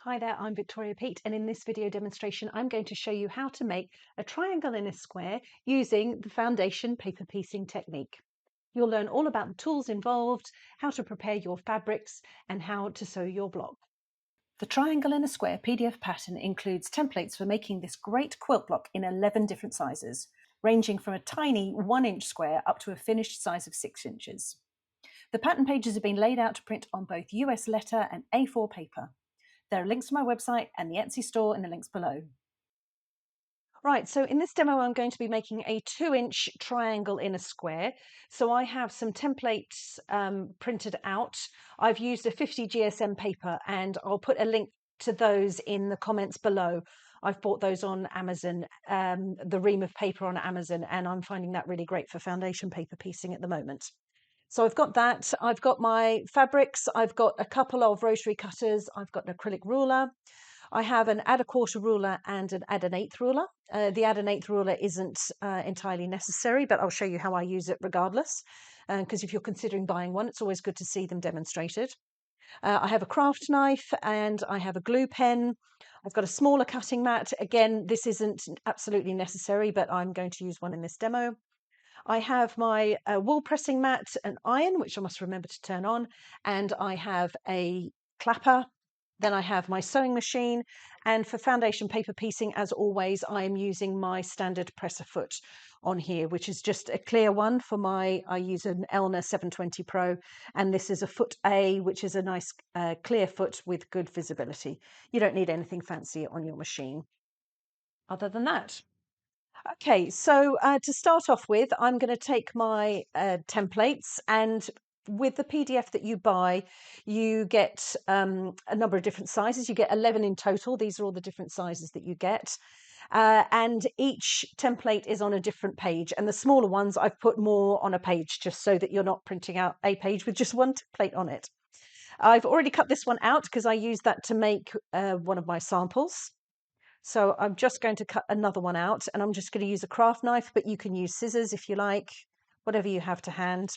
Hi there, I'm Victoria Peat, and in this video demonstration I'm going to show you how to make a triangle in a square using the foundation paper piecing technique. You'll learn all about the tools involved, how to prepare your fabrics, and how to sew your block. The Triangle in a Square PDF pattern includes templates for making this great quilt block in 11 different sizes, ranging from a tiny 1-inch square up to a finished size of 6 inches. The pattern pages have been laid out to print on both US letter and A4 paper. There are links to my website and the Etsy store in the links below. Right, so in this demo I'm going to be making a 2-inch triangle in a square. So I have some templates printed out. I've used a 50 GSM paper and I'll put a link to those in the comments below. I've bought those on Amazon, the ream of paper on Amazon, and I'm finding that really great for foundation paper piecing at the moment. So I've got that, I've got my fabrics, I've got a couple of rotary cutters, I've got an acrylic ruler, I have an add a quarter ruler and an add an eighth ruler. The add an eighth ruler isn't entirely necessary, but I'll show you how I use it regardless, because if you're considering buying one, it's always good to see them demonstrated. I have a craft knife and I have a glue pen. I've got a smaller cutting mat. Again, this isn't absolutely necessary, but I'm going to use one in this demo. I have my wool pressing mat, an iron, which I must remember to turn on, and I have a clapper. Then I have my sewing machine, and for foundation paper piecing, as always, I am using my standard presser foot on here, which is just a clear one for I use an Elna 720 Pro, and this is a foot A, which is a nice clear foot with good visibility. You don't need anything fancy on your machine other than that. Okay, so to start off with, I'm going to take my templates, and with the PDF that you buy, you get a number of different sizes. You get 11 in total. These are all the different sizes that you get. And each template is on a different page. And the smaller ones, I've put more on a page just so that you're not printing out a page with just one template on it. I've already cut this one out because I used that to make one of my samples. So I'm just going to cut another one out, and I'm just going to use a craft knife, but you can use scissors if you like, whatever you have to hand.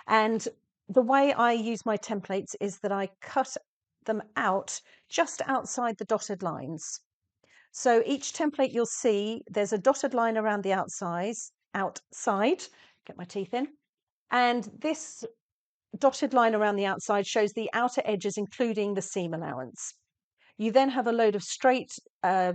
And the way I use my templates is that I cut them out just outside the dotted lines. So each template you'll see, there's a dotted line around the outside, get my teeth in. And this dotted line around the outside shows the outer edges, including the seam allowance. You then have a load of straight,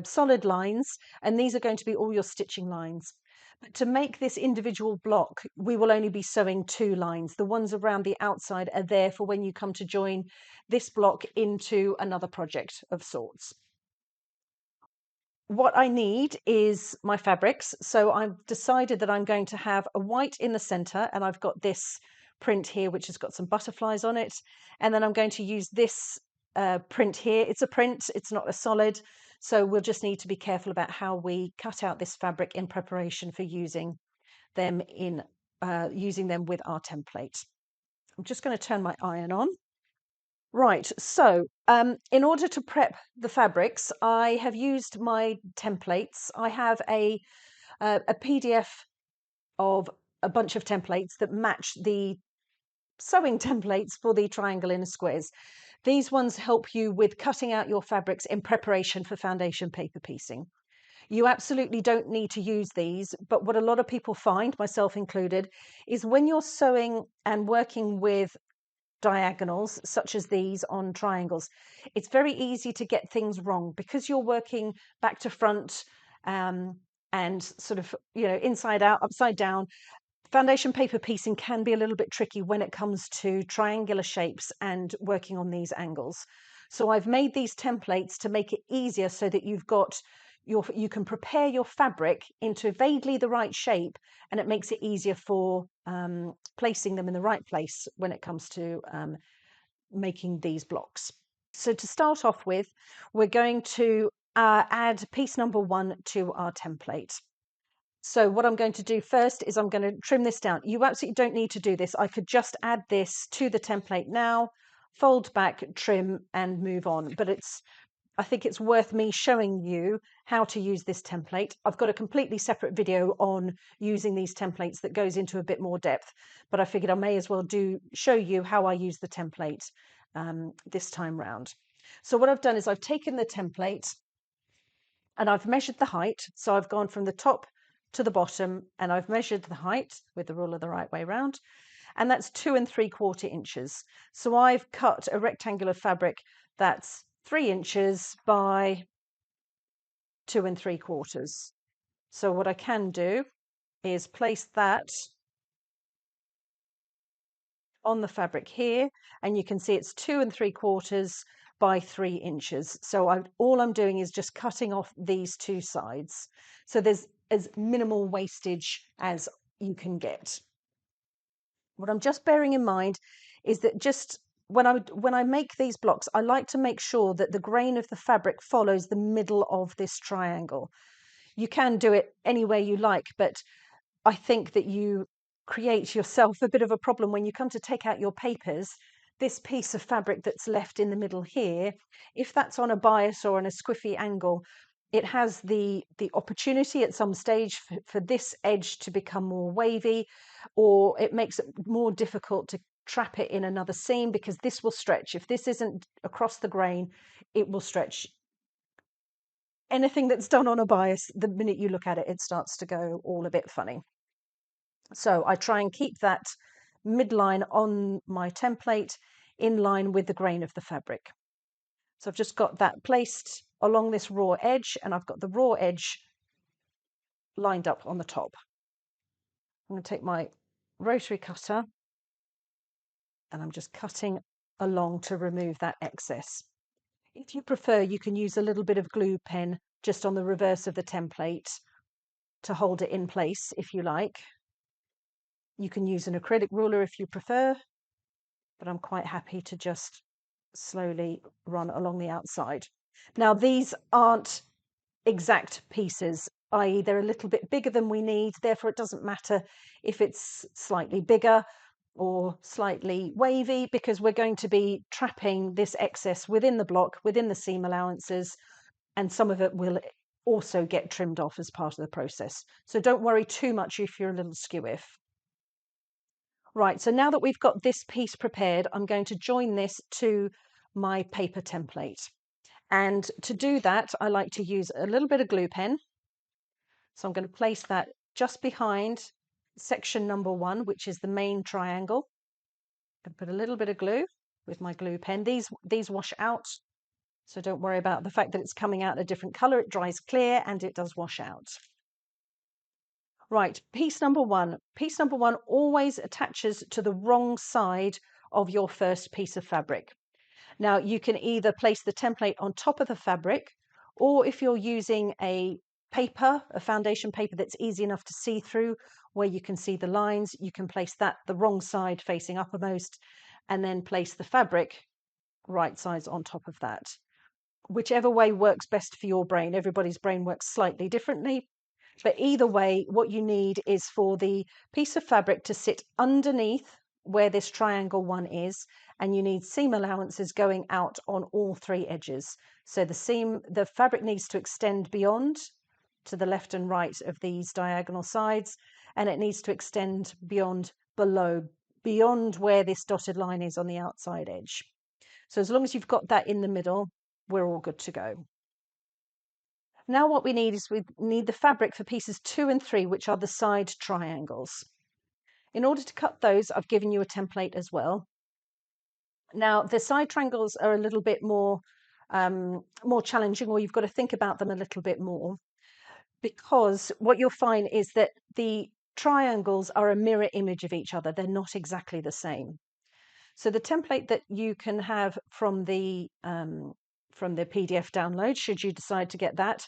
solid lines, and these are going to be all your stitching lines. But to make this individual block, we will only be sewing 2 lines. The ones around the outside are there for when you come to join this block into another project of sorts. What I need is my fabrics. So I've decided that I'm going to have a white in the center, and I've got this print here, which has got some butterflies on it. And then I'm going to use this print here. It's a print, it's not a solid. So we'll just need to be careful about how we cut out this fabric in preparation for using them with our template. I'm just going to turn my iron on. Right, so in order to prep the fabrics, I have used my templates. I have a PDF of a bunch of templates that match the sewing templates for the triangle in squares. These ones help you with cutting out your fabrics in preparation for foundation paper piecing. You absolutely don't need to use these, but what a lot of people find, myself included, is when you're sewing and working with diagonals such as these on triangles, it's very easy to get things wrong because you're working back to front, and sort of, inside out, upside down. Foundation paper piecing can be a little bit tricky when it comes to triangular shapes and working on these angles. So I've made these templates to make it easier so that you can prepare your fabric into vaguely the right shape, and it makes it easier for placing them in the right place when it comes to making these blocks. So to start off with, we're going to add piece number 1 to our template. So what I'm going to do first is I'm going to trim this down. You absolutely don't need to do this. I could just add this to the template now, fold back, trim, and move on. But I think it's worth me showing you how to use this template. I've got a completely separate video on using these templates that goes into a bit more depth, but I figured I may as well show you how I use the template this time round. So what I've done is I've taken the template and I've measured the height. So I've gone from the top to the bottom and I've measured the height with the ruler the right way round, and that's 2 3/4 inches. So I've cut a rectangular fabric that's 3 inches by 2 3/4. So what I can do is place that on the fabric here, and you can see it's 2 3/4 by 3 inches. So all I'm doing is just cutting off these two sides. So there's as minimal wastage as you can get. What I'm just bearing in mind is that just when I make these blocks, I like to make sure that the grain of the fabric follows the middle of this triangle. You can do it any way you like, but I think that you create yourself a bit of a problem when you come to take out your papers. This piece of fabric that's left in the middle here, if that's on a bias or on a squiffy angle, it has the opportunity at some stage for this edge to become more wavy, or it makes it more difficult to trap it in another seam because this will stretch. If this isn't across the grain, it will stretch. Anything that's done on a bias, the minute you look at it, it starts to go all a bit funny. So I try and keep that midline on my template in line with the grain of the fabric. So I've just got that placed along this raw edge, and I've got the raw edge lined up on the top. I'm going to take my rotary cutter and I'm just cutting along to remove that excess. If you prefer, you can use a little bit of glue pen just on the reverse of the template to hold it in place if you like. You can use an acrylic ruler if you prefer, but I'm quite happy to just slowly run along the outside. Now, these aren't exact pieces, i.e. they're a little bit bigger than we need, therefore it doesn't matter if it's slightly bigger or slightly wavy, because we're going to be trapping this excess within the block, within the seam allowances, and some of it will also get trimmed off as part of the process. So don't worry too much if you're a little skew-if. Right, so now that we've got this piece prepared, I'm going to join this to my paper template. And to do that, I like to use a little bit of glue pen. So I'm going to place that just behind section number 1, which is the main triangle. I'm going to put a little bit of glue with my glue pen. These wash out, so don't worry about the fact that it's coming out a different color. It dries clear and it does wash out. Right, piece number 1. Piece number 1 always attaches to the wrong side of your first piece of fabric. Now, you can either place the template on top of the fabric, or if you're using a paper, a foundation paper that's easy enough to see through, where you can see the lines, you can place that the wrong side facing uppermost, and then place the fabric right sides on top of that. Whichever way works best for your brain. Everybody's brain works slightly differently. But either way, what you need is for the piece of fabric to sit underneath where this triangle 1 is, and you need seam allowances going out on all 3 edges. So the fabric needs to extend beyond to the left and right of these diagonal sides, and it needs to extend beyond beyond where this dotted line is on the outside edge. So as long as you've got that in the middle, we're all good to go. Now what we need is we need the fabric for pieces 2 and 3, which are the side triangles. In order to cut those, I've given you a template as well. Now, the side triangles are a little bit more challenging, or you've got to think about them a little bit more, because what you'll find is that the triangles are a mirror image of each other. They're not exactly the same. So the template that you can have from the PDF download, should you decide to get that,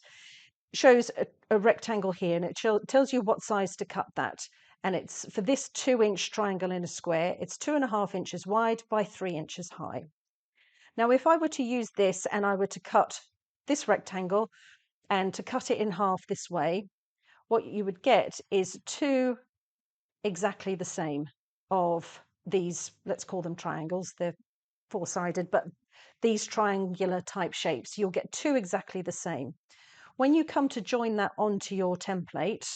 shows a rectangle here, and it tells you what size to cut that. And it's for this 2-inch triangle in a square, it's 2.5 inches wide by 3 inches high. Now, if I were to use this and I were to cut this rectangle and to cut it in half this way, what you would get is 2 exactly the same of these, let's call them triangles. They're 4-sided, but these triangular type shapes, you'll get 2 exactly the same. When you come to join that onto your template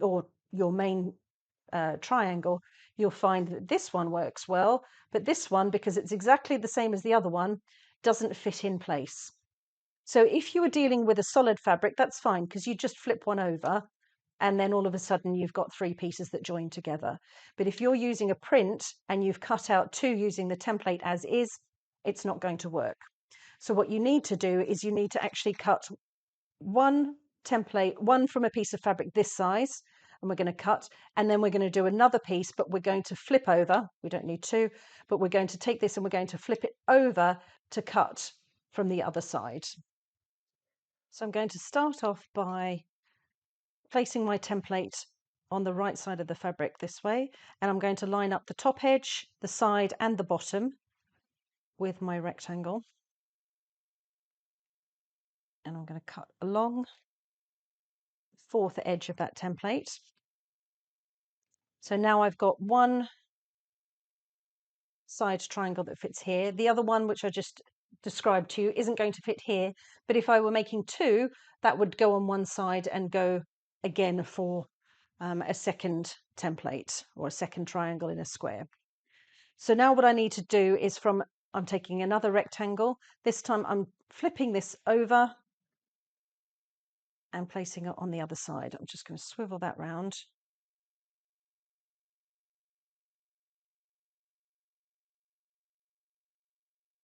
or your main triangle, you'll find that this one works well, but this one, because it's exactly the same as the other one, doesn't fit in place. So if you were dealing with a solid fabric, that's fine, because you just flip one over and then all of a sudden you've got 3 pieces that join together. But if you're using a print and you've cut out 2 using the template as is, it's not going to work. So what you need to do is you need to actually cut one from a piece of fabric this size, and we're going to cut, and then we're going to do another piece, but we're going to flip over. We don't need 2, but we're going to take this and we're going to flip it over to cut from the other side. So I'm going to start off by placing my template on the right side of the fabric this way, and I'm going to line up the top edge, the side and the bottom with my rectangle, and I'm going to cut along the 4th edge of that template. So now I've got one side triangle that fits here. The other one, which I just described to you, isn't going to fit here, but if I were making 2, that would go on one side and go again for a second template or a second triangle in a square. So now what I need to do is I'm taking another rectangle. This time I'm flipping this over and placing it on the other side. I'm just going to swivel that round.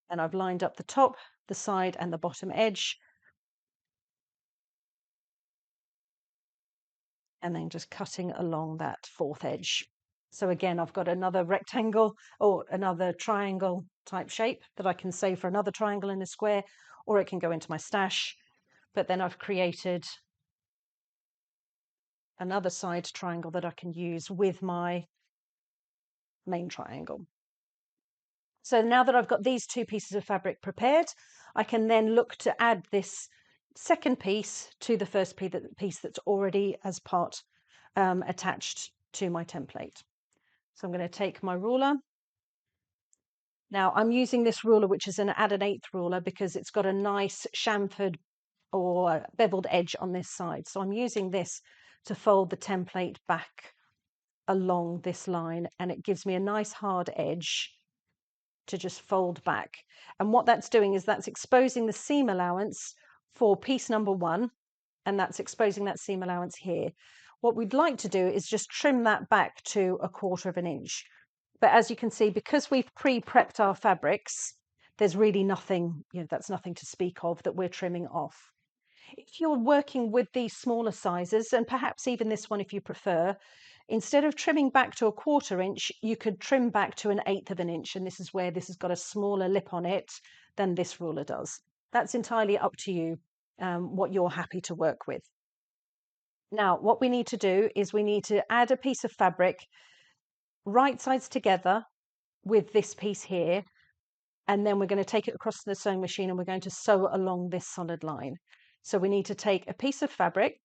And I've lined up the top, the side and the bottom edge. And then just cutting along that 4th edge. So again, I've got another rectangle or another triangle type shape that I can save for another triangle in a square, or it can go into my stash. But then I've created another side triangle that I can use with my main triangle. So now that I've got these 2 pieces of fabric prepared, I can then look to add this second piece to the first piece that's already as part attached to my template. So I'm going to take my ruler. Now I'm using this ruler, which is an add an 1/8 ruler, because it's got a nice chamfered or beveled edge on this side. So I'm using this to fold the template back along this line, and it gives me a nice hard edge to just fold back. And what that's doing is that's exposing the seam allowance for piece number 1, and that's exposing that seam allowance here. What we'd like to do is just trim that back to 1/4 of an inch. But as you can see, because we've pre-prepped our fabrics, there's really nothing, that's nothing to speak of that we're trimming off. If you're working with these smaller sizes, and perhaps even this one if you prefer, instead of trimming back to 1/4 inch, you could trim back to 1/8 of an inch, and this is where this has got a smaller lip on it than this ruler does. That's entirely up to you, what you're happy to work with. Now, what we need to do is we need to add a piece of fabric right sides together with this piece here, and then we're going to take it across to the sewing machine and we're going to sew along this solid line. So we need to take a piece of fabric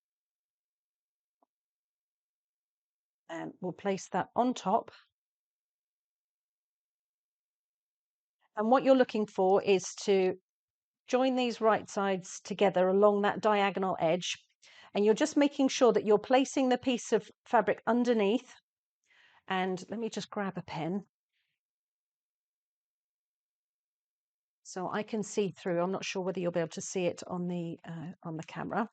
and we'll place that on top. And what you're looking for is to join these right sides together along that diagonal edge, and you're just making sure that you're placing the piece of fabric underneath. And let me just grab a pen so I can see through. I'm not sure whether you'll be able to see it on the camera.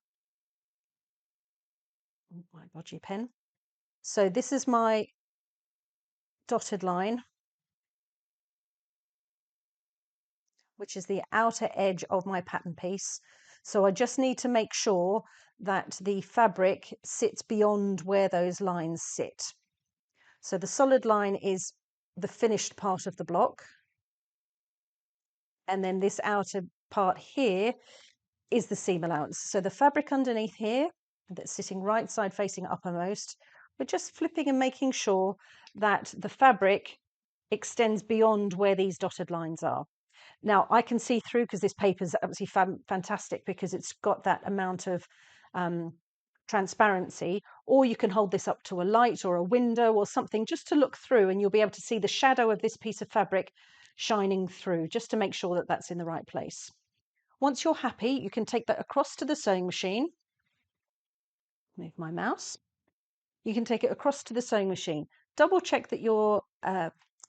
My bodgy pen. So this is my dotted line, which is the outer edge of my pattern piece. So I just need to make sure that the fabric sits beyond where those lines sit. So the solid line is the finished part of the block. And then this outer part here is the seam allowance. So the fabric underneath here, that's sitting right side facing uppermost, we're just flipping and making sure that the fabric extends beyond where these dotted lines are. Now I can see through because this paper is absolutely fantastic because it's got that amount of transparency, or you can hold this up to a light or a window or something just to look through, and you'll be able to see the shadow of this piece of fabric shining through, just to make sure that that's in the right place. Once you're happy, you can take that across to the sewing machine. Move my mouse. You can take it across to the sewing machine. Double check that your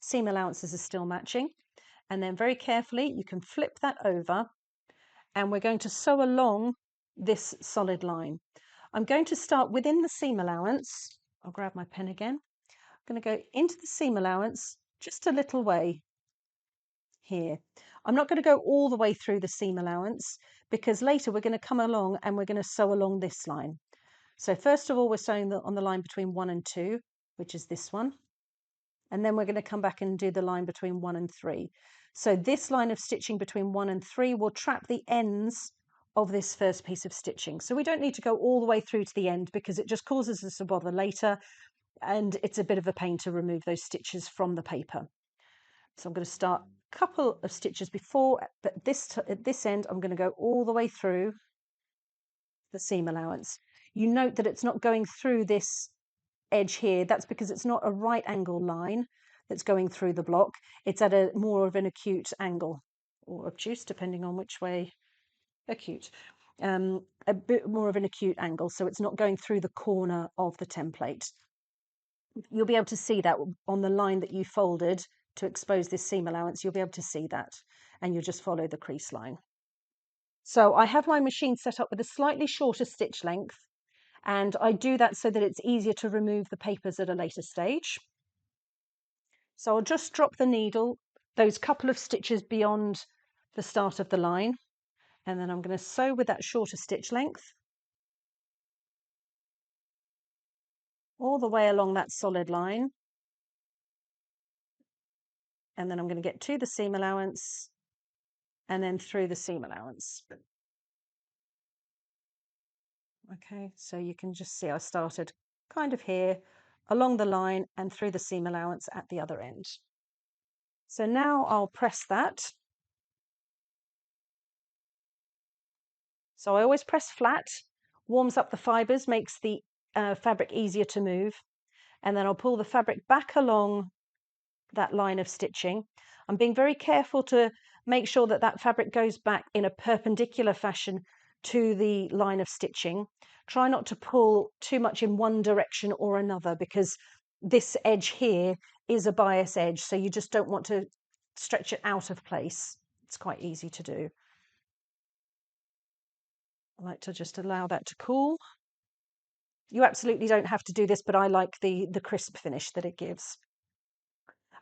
seam allowances are still matching, and then very carefully you can flip that over, and we're going to sew along this solid line. I'm going to start within the seam allowance. I'll grab my pen again. I'm going to go into the seam allowance just a little way here. I'm not going to go all the way through the seam allowance because later we're going to come along and we're going to sew along this line. So first of all, we're sewing on the line between 1 and 2, which is this one. And then we're going to come back and do the line between 1 and 3. So this line of stitching between 1 and 3 will trap the ends of this first piece of stitching. So we don't need to go all the way through to the end because it just causes us a bother later, and it's a bit of a pain to remove those stitches from the paper. So I'm going to start a couple of stitches before, but at this end, I'm going to go all the way through the seam allowance. You note that it's not going through this edge here. That's because it's not a right angle line that's going through the block. It's at a more of an acute angle, or obtuse, depending on which way. Acute. A bit more of an acute angle, so it's not going through the corner of the template. You'll be able to see that on the line that you folded to expose this seam allowance. You'll be able to see that, and you'll just follow the crease line. So I have my machine set up with a slightly shorter stitch length, and I do that so that it's easier to remove the papers at a later stage. So I'll just drop the needle those couple of stitches beyond the start of the line, and then I'm going to sew with that shorter stitch length all the way along that solid line, and then I'm going to get to the seam allowance and then through the seam allowance. Okay, so you can just see I started kind of here along the line and through the seam allowance at the other end. So now I'll press that. So I always press flat, warms up the fibres, makes the fabric easier to move, and then I'll pull the fabric back along that line of stitching. I'm being very careful to make sure that that fabric goes back in a perpendicular fashion to the line of stitching. Try not to pull too much in one direction or another because this edge here is a bias edge, so you just don't want to stretch it out of place. It's quite easy to do. I like to just allow that to cool. You absolutely don't have to do this, but I like the crisp finish that it gives.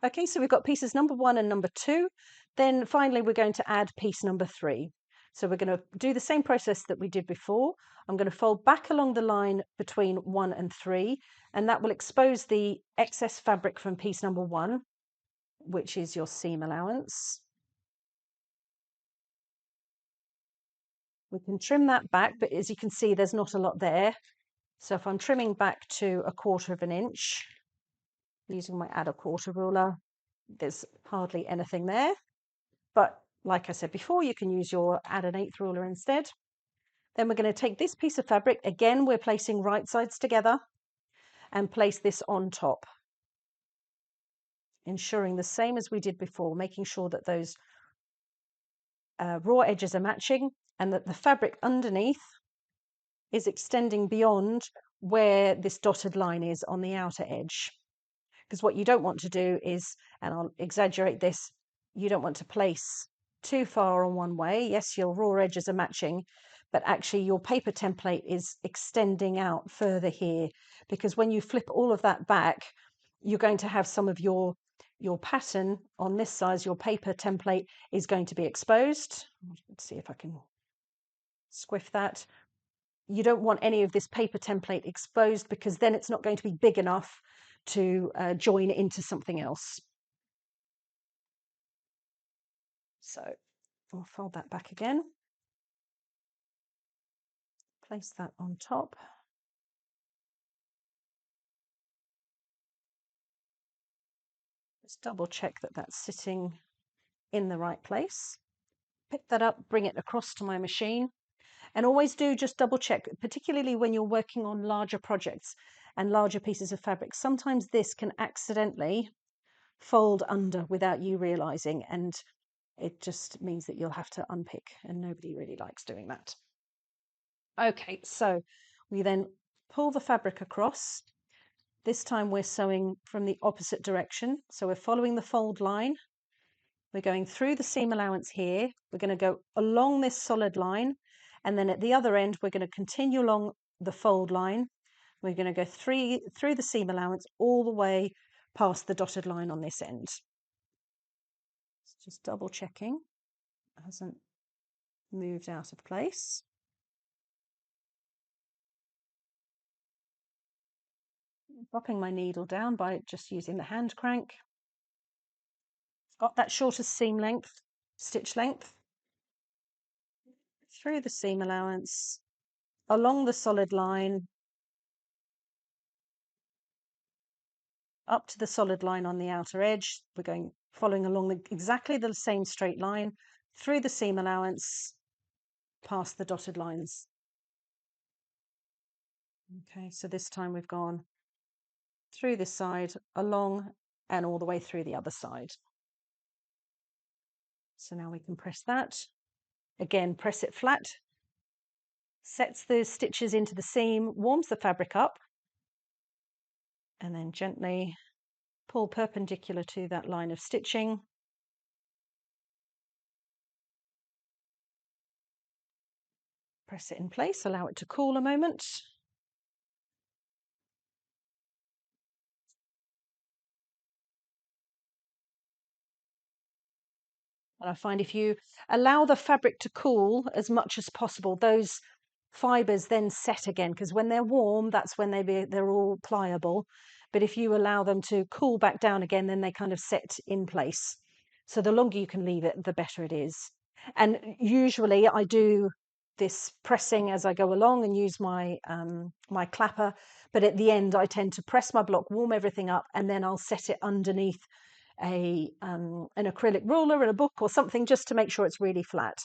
Okay, so we've got pieces number 1 and number 2. Then finally, we're going to add piece number 3. So we're going to do the same process that we did before. I'm going to fold back along the line between 1 and 3, and that will expose the excess fabric from piece number 1, which is your seam allowance. We can trim that back, but as you can see, there's not a lot there. So if I'm trimming back to 1/4 of an inch, using my add a quarter ruler, there's hardly anything there. But like I said before, you can use your add an 1/8 ruler instead. Then we're going to take this piece of fabric. Again, we're placing right sides together and place this on top, ensuring the same as we did before, making sure that those raw edges are matching and that the fabric underneath is extending beyond where this dotted line is on the outer edge. Because what you don't want to do is, and I'll exaggerate this, you don't want to place too far on one way. Yes, your raw edges are matching, but actually your paper template is extending out further here, because when you flip all of that back, you're going to have some of your pattern on this size, your paper template is going to be exposed. Let's see if I can squiff that. You don't want any of this paper template exposed because then it's not going to be big enough to join into something else. So I'll fold that back again. Place that on top. Just double check that that's sitting in the right place. Pick that up, bring it across to my machine. And always do just double check, particularly when you're working on larger projects and larger pieces of fabric. Sometimes this can accidentally fold under without you realizing, and it just means that you'll have to unpick, and nobody really likes doing that. Okay, so we then pull the fabric across. This time we're sewing from the opposite direction. So we're following the fold line We're going through the seam allowance here. We're going to go along this solid line, and then at the other end, we're going to continue along the fold line. We're going to go through the seam allowance all the way past the dotted line on this end. Just double checking it hasn't moved out of place. Dropping my needle down by just using the hand crank. Got that shortest seam length, stitch length, through the seam allowance, along the solid line, up to the solid line on the outer edge. We're going following along exactly the same straight line, through the seam allowance, past the dotted lines. Okay, so this time we've gone through this side, along, and all the way through the other side. So now we can press that. Again, press it flat, sets the stitches into the seam, warms the fabric up, and then gently pull perpendicular to that line of stitching. Press it in place, allow it to cool a moment. And I find if you allow the fabric to cool as much as possible, those fibers then set again, because when they're warm, that's when they're all pliable. But if you allow them to cool back down again, then they kind of set in place. So the longer you can leave it, the better it is. And usually I do this pressing as I go along and use my my clapper. But at the end, I tend to press my block, warm everything up, and then I'll set it underneath an acrylic ruler and a book or something, just to make sure it's really flat.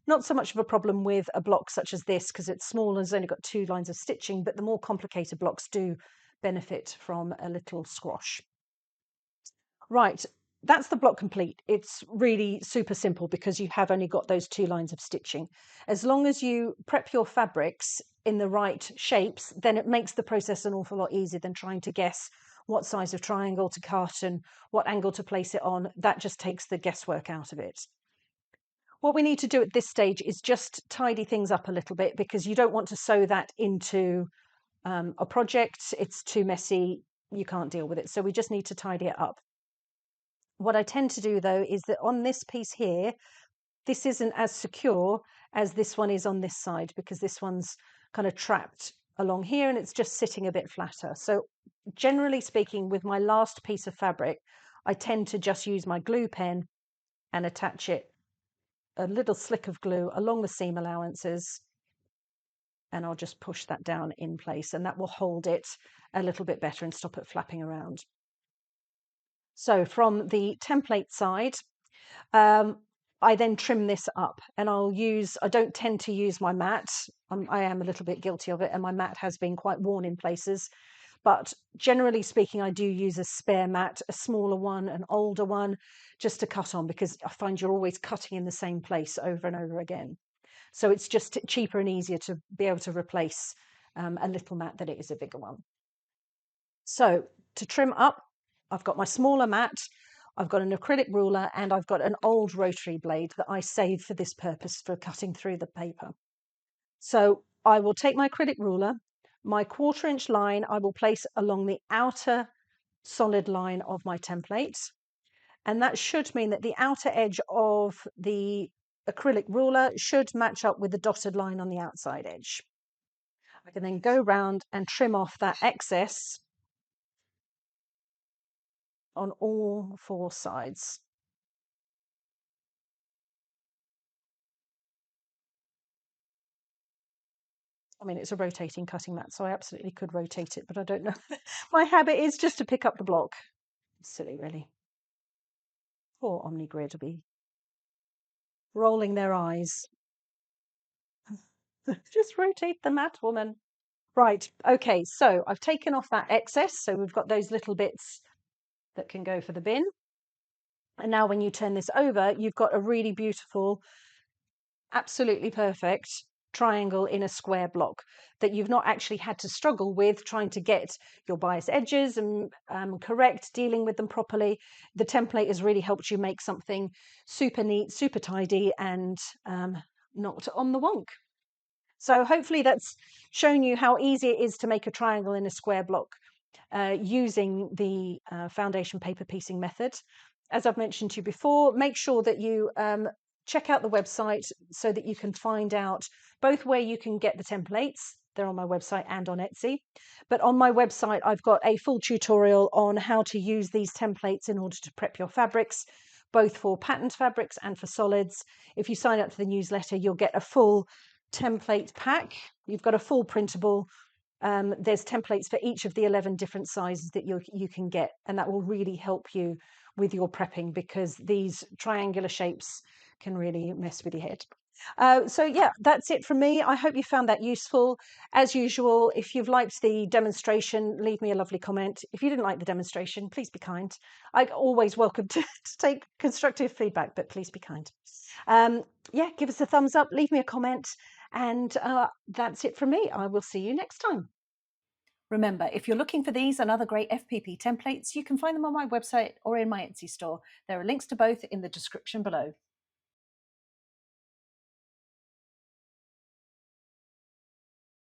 Not so much of a problem with a block such as this, because it's small and has only got 2 lines of stitching, but the more complicated blocks do benefit from a little squash. Right, that's the block complete. It's really super simple because you have only got those 2 lines of stitching. As long as you prep your fabrics in the right shapes, then it makes the process an awful lot easier than trying to guess what size of triangle to cut and what angle to place it on. That just takes the guesswork out of it. What we need to do at this stage is just tidy things up a little bit, because you don't want to sew that into a project. It's too messy, you can't deal with it. So we just need to tidy it up. What I tend to do though is that on this piece here, this isn't as secure as this one is on this side, because this one's kind of trapped along here and it's just sitting a bit flatter. So generally speaking, with my last piece of fabric, I tend to just use my glue pen and attach it, a little slick of glue along the seam allowances, and I'll just push that down in place, and that will hold it a little bit better and stop it flapping around. So from the template side, I then trim this up, and I don't tend to use my mat. I am a little bit guilty of it, and my mat has been quite worn in places. But generally speaking, I do use a spare mat, a smaller one, an older one, just to cut on, because I find you're always cutting in the same place over and over again. So it's just cheaper and easier to be able to replace a little mat than it is a bigger one. So to trim up, I've got my smaller mat, I've got an acrylic ruler, and I've got an old rotary blade that I save for this purpose, for cutting through the paper. So I will take my acrylic ruler, my 1/4 inch line I will place along the outer solid line of my template. And that should mean that the outer edge of the acrylic ruler should match up with the dotted line on the outside edge. I can then go round and trim off that excess on all 4 sides. I mean, it's a rotating cutting mat, so I absolutely could rotate it, but I don't know. My habit is just to pick up the block. Silly, really. Poor OmniGrid will be rolling their eyes. Just rotate the mat, woman. Right, okay, so I've taken off that excess, so we've got those little bits that can go for the bin. And now when you turn this over, you've got a really beautiful, absolutely perfect triangle in a square block, that you've not actually had to struggle with trying to get your bias edges and correct, dealing with them properly. The template has really helped you make something super neat, super tidy, and not on the wonk. So hopefully that's shown you how easy it is to make a triangle in a square block using the foundation paper piecing method. As I've mentioned to you before, make sure that you check out the website so that you can find out both where you can get the templates. They're on my website and on Etsy. But on my website, I've got a full tutorial on how to use these templates in order to prep your fabrics, both for patterned fabrics and for solids. If you sign up to the newsletter, you'll get a full template pack. You've got a full printable. There's templates for each of the 11 different sizes that you can get, and that will really help you with your prepping, because these triangular shapes can really mess with your head. So yeah, that's it from me. I hope you found that useful. As usual, if you've liked the demonstration, leave me a lovely comment. If you didn't like the demonstration, please be kind. I'm always welcome to take constructive feedback, but please be kind. Yeah, give us a thumbs up, leave me a comment, and that's it from me. I will see you next time. Remember, if you're looking for these and other great FPP templates, you can find them on my website or in my Etsy store. There are links to both in the description below.